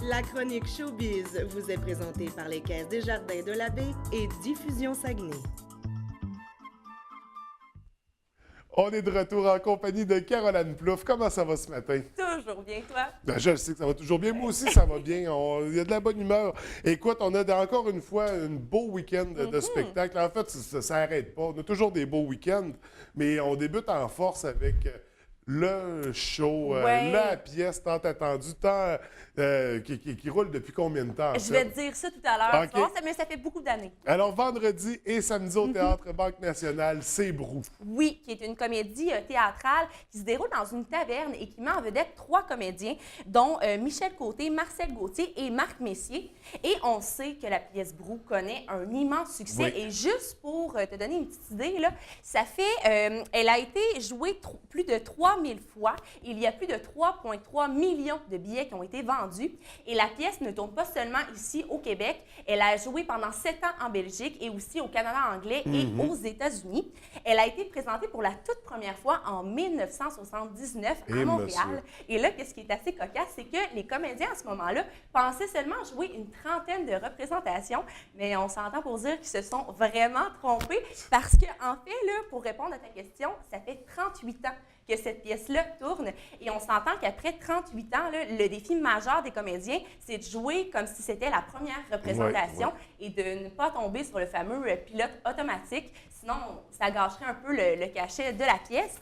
La chronique Showbiz vous est présentée par les Caisses des Jardins de la Baie et Diffusion Saguenay. On est de retour en compagnie de Caroline Plouffe. Comment ça va ce matin? Toujours bien, toi? Ben, je le sais que ça va toujours bien. Moi aussi, ça va bien. Il y a de la bonne humeur. Écoute, on a encore une fois un beau week-end de spectacle. En fait, ça n'arrête pas. On a toujours des beaux week-ends, mais on débute en force avec le show, la pièce tant attendue, qui roule depuis combien de temps? Je vais te dire ça tout à l'heure. OK. Tu vois, mais ça fait beaucoup d'années. Alors, vendredi et samedi au Théâtre Banque Nationale, c'est Brou. Oui, qui est une comédie théâtrale qui se déroule dans une taverne et qui met en vedette 3 comédiens, dont Michel Côté, Marcel Gauthier et Marc Messier. Et on sait que la pièce Brou connaît un immense succès. Oui. Et juste pour te donner une petite idée, là, ça fait, elle a été jouée plus de 3000 fois. Il y a plus de 3,3 millions de billets qui ont été vendus. Et la pièce ne tourne pas seulement ici au Québec. Elle a joué pendant 7 ans en Belgique et aussi au Canada anglais et aux États-Unis. Elle a été présentée pour la toute première fois en 1979 à Montréal. monsieur. Et là, ce qui est assez cocasse, c'est que les comédiens à ce moment-là pensaient seulement jouer une trentaine de représentations, mais on s'entend pour dire qu'ils se sont vraiment trompés parce que, en fait, là, pour répondre à ta question, ça fait 38 ans que cette pièce-là tourne. Et on s'entend qu'après 38 ans, là, le défi majeur des comédiens, c'est de jouer comme si c'était la première représentation et de ne pas tomber sur le fameux pilote automatique. Sinon, ça gâcherait un peu le cachet de la pièce.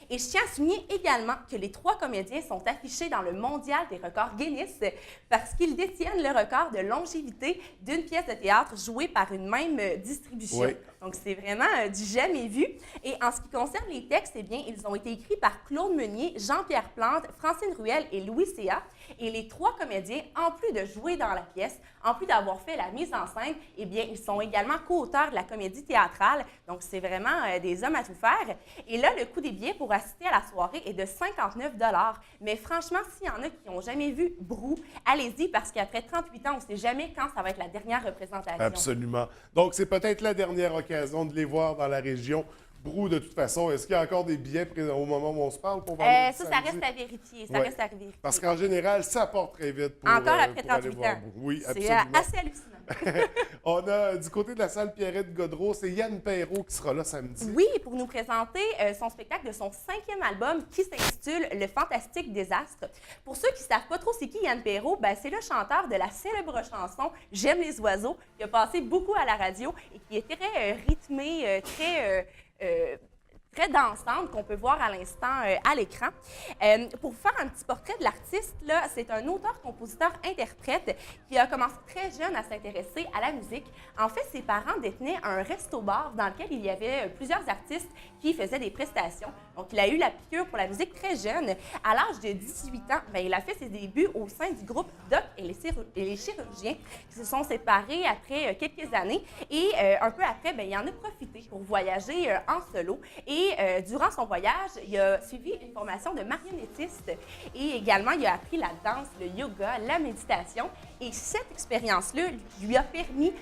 Et je tiens à souligner également que les 3 comédiens sont affichés dans le mondial des records Guinness parce qu'ils détiennent le record de longévité d'une pièce de théâtre jouée par une même distribution. Oui. Donc, c'est vraiment du jamais vu. Et en ce qui concerne les textes, eh bien, ils ont été écrits par Claude Meunier, Jean-Pierre Plante, Francine Ruel et Louis Céa. Et les 3 comédiens, en plus de jouer dans la pièce, en plus d'avoir fait la mise en scène, eh bien, ils sont également co-auteurs de la comédie théâtrale. Donc, c'est vraiment des hommes à tout faire. Et là, le coût des billets pour assister à la soirée est de 59 $. Mais franchement, s'il y en a qui n'ont jamais vu Brou, allez-y parce qu'après 38 ans, on ne sait jamais quand ça va être la dernière représentation. Absolument. Donc, c'est peut-être la dernière occasion de les voir dans la région. Brou, de toute façon, est-ce qu'il y a encore des billets au moment où on se parle pour vendredi, Ça samedi? reste à vérifier. Ça Ouais. reste à vérifier. Parce qu'en général, ça porte très vite pour, Encore après pour aller 38 voir ans. Brou. Oui, C'est absolument. assez hallucinant. On a du côté de la salle Pierrette-Godreau, c'est Yann Perrault qui sera là samedi. Oui, pour nous présenter son spectacle de son 5e album qui s'intitule Le Fantastique Désastre. Pour ceux qui ne savent pas trop c'est qui Yann Perrault, ben, c'est le chanteur de la célèbre chanson J'aime les oiseaux, qui a passé beaucoup à la radio et qui est très rythmée, très dansante qu'on peut voir à l'instant à l'écran. Pour faire un petit portrait de l'artiste, là, c'est un auteur-compositeur-interprète qui a commencé très jeune à s'intéresser à la musique. En fait, ses parents détenaient un resto-bar dans lequel il y avait plusieurs artistes qui faisaient des prestations. Donc, il a eu la piqûre pour la musique très jeune. À l'âge de 18 ans, bien, il a fait ses débuts au sein du groupe Doc et les chirurgiens qui se sont séparés après quelques années. Et un peu après, bien, il en a profité pour voyager en solo. Et durant son voyage, il a suivi une formation de marionnettiste et également, il a appris la danse, le yoga, la méditation. Et cette expérience-là lui a permis,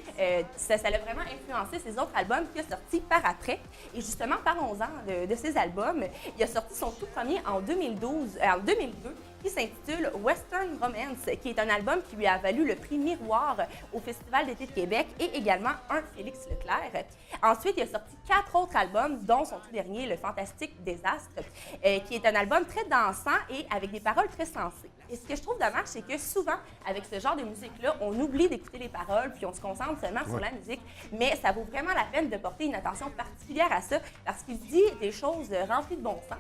ça l'a vraiment influencé ses autres albums qu'il a sortis par après. Et justement, parlons-en de ces albums. Il a sorti son tout premier en 2002, qui s'intitule Western Romance, qui est un album qui lui a valu le prix Miroir au Festival d'été de Québec et également un Félix Leclerc. Ensuite, il a sorti 4 autres albums, dont son tout dernier, Le Fantastique Désastre, qui est un album très dansant et avec des paroles très sensées. Et ce que je trouve dommage, c'est que souvent, avec ce genre de musique-là, on oublie d'écouter les paroles, puis on se concentre seulement sur la musique. Mais ça vaut vraiment la peine de porter une attention particulière à ça, parce qu'il dit des choses remplies de bon sens.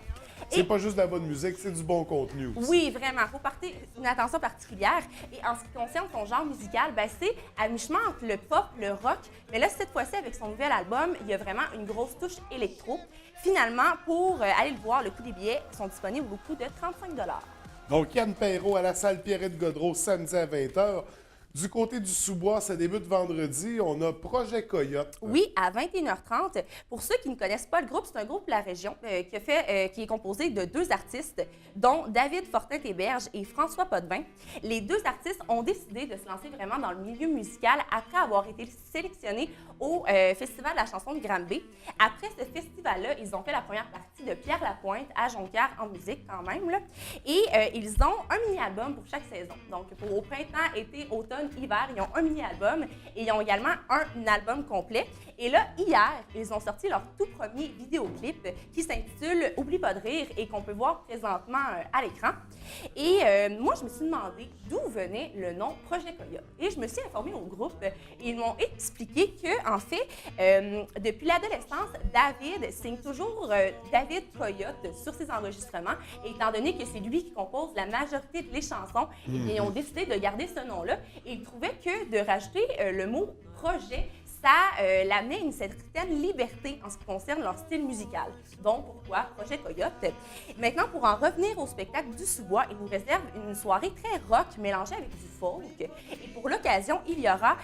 C'est pas juste de la bonne musique, c'est du bon contenu aussi. Oui, vraiment. Il faut porter une attention particulière. Et en ce qui concerne son genre musical, ben, c'est à mi-chemin entre le pop, le rock. Mais là, cette fois-ci, avec son nouvel album, il y a vraiment une grosse touche électro. Finalement, pour aller le voir, le coût des billets sont disponibles au coût de 35 $. Donc, Yann Perrault à la salle Pierrette-Godreau, samedi à 20h. Du côté du sous-bois, ça débute vendredi. On a Projet Coyote. Oui, à 21h30. Pour ceux qui ne connaissent pas le groupe, c'est un groupe de la région qui est composé de 2 artistes, dont David Fortin-Héberge et François Potvin. Les 2 artistes ont décidé de se lancer vraiment dans le milieu musical après avoir été sélectionnés au Festival de la chanson de Granby. Après ce festival-là, ils ont fait la première partie de Pierre Lapointe à Jonquière en musique quand même. Là. Et ils ont un mini-album pour chaque saison. Donc, au printemps, été, automne, hiver, ils ont un mini-album et ils ont également un album complet. Et là, hier, ils ont sorti leur tout premier vidéoclip qui s'intitule « Oublie pas de rire » et qu'on peut voir présentement à l'écran. Et moi, je me suis demandé d'où venait le nom Projet Coyote. Et je me suis informée au groupe et ils m'ont expliqué que, en fait, depuis l'adolescence, David signe toujours David Coyote sur ses enregistrements. Et étant donné que c'est lui qui compose la majorité des chansons, eh bien, ils ont décidé de garder ce nom-là. Et ils trouvaient que de rajouter le mot projet, ça l'amenait une certaine liberté en ce qui concerne leur style musical. Donc, pourquoi Projet Coyote? Maintenant, pour en revenir au spectacle du sous-bois, il nous réserve une soirée très rock mélangée avec du folk. Et pour l'occasion, il y aura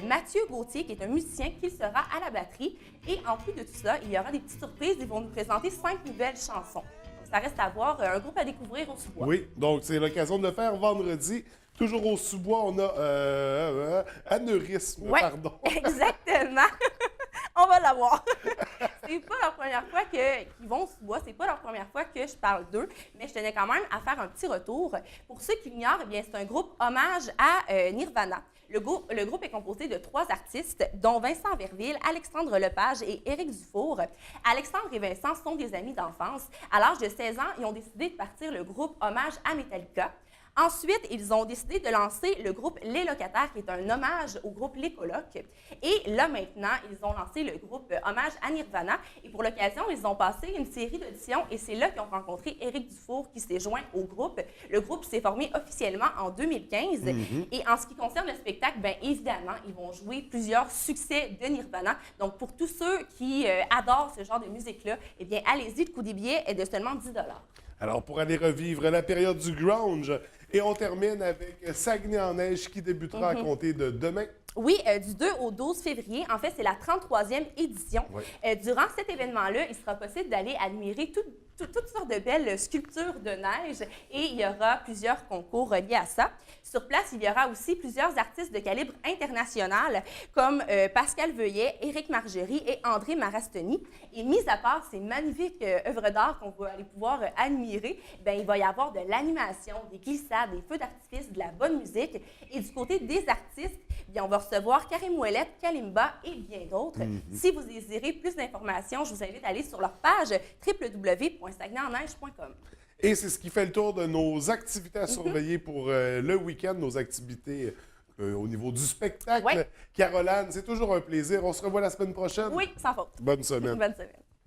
Mathieu Gauthier, qui est un musicien, qui sera à la batterie. Et en plus de tout ça, il y aura des petites surprises. Ils vont nous présenter 5 nouvelles chansons. Donc, ça reste à voir, un groupe à découvrir au sous-bois. Oui, donc c'est l'occasion de le faire vendredi. Toujours au sous-bois, on a Anévrisme, Ouais, pardon. Exactement. On va l'avoir. C'est pas la première fois qu'ils vont au sous-bois, c'est pas la première fois que je parle d'eux, mais je tenais quand même à faire un petit retour. Pour ceux qui l'ignorent, eh bien, c'est un groupe hommage à Nirvana. Le groupe est composé de 3 artistes, dont Vincent Verville, Alexandre Lepage et Éric Dufour. Alexandre et Vincent sont des amis d'enfance. À l'âge de 16 ans, ils ont décidé de partir le groupe hommage à Metallica. Ensuite, ils ont décidé de lancer le groupe Les Locataires, qui est un hommage au groupe Les Colocs. Et là, maintenant, ils ont lancé le groupe hommage à Nirvana. Et pour l'occasion, ils ont passé une série d'auditions et c'est là qu'ils ont rencontré Éric Dufour, qui s'est joint au groupe. Le groupe s'est formé officiellement en 2015. Et en ce qui concerne le spectacle, bien évidemment, ils vont jouer plusieurs succès de Nirvana. Donc, pour tous ceux qui adorent ce genre de musique-là, eh bien, allez-y, le coût des billets est de seulement 10 $. Alors, pour aller revivre la période du grunge, et on termine avec Saguenay en neige qui débutera à compter de demain. Oui, du 2 au 12 février. En fait, c'est la 33e édition. Oui. Durant cet événement-là, il sera possible d'aller admirer toutes sortes de belles sculptures de neige et il y aura plusieurs concours reliés à ça. Sur place, il y aura aussi plusieurs artistes de calibre international comme Pascal Veuillet, Éric Margerie et André Marastoni. Et mis à part ces magnifiques œuvres d'art qu'on va aller pouvoir admirer, bien, il va y avoir de l'animation, des glissades, des feux d'artifice, de la bonne musique. Et du côté des artistes, bien, on va recevoir Karim Ouellet, Kalimba et bien d'autres. Si vous désirez plus d'informations, je vous invite à aller sur leur page www.saguenayenneige.com. Et c'est ce qui fait le tour de nos activités à surveiller pour le week-end, nos activités au niveau du spectacle. Ouais. Caroline, c'est toujours un plaisir. On se revoit la semaine prochaine. Oui, sans faute. Bonne semaine. Bonne semaine.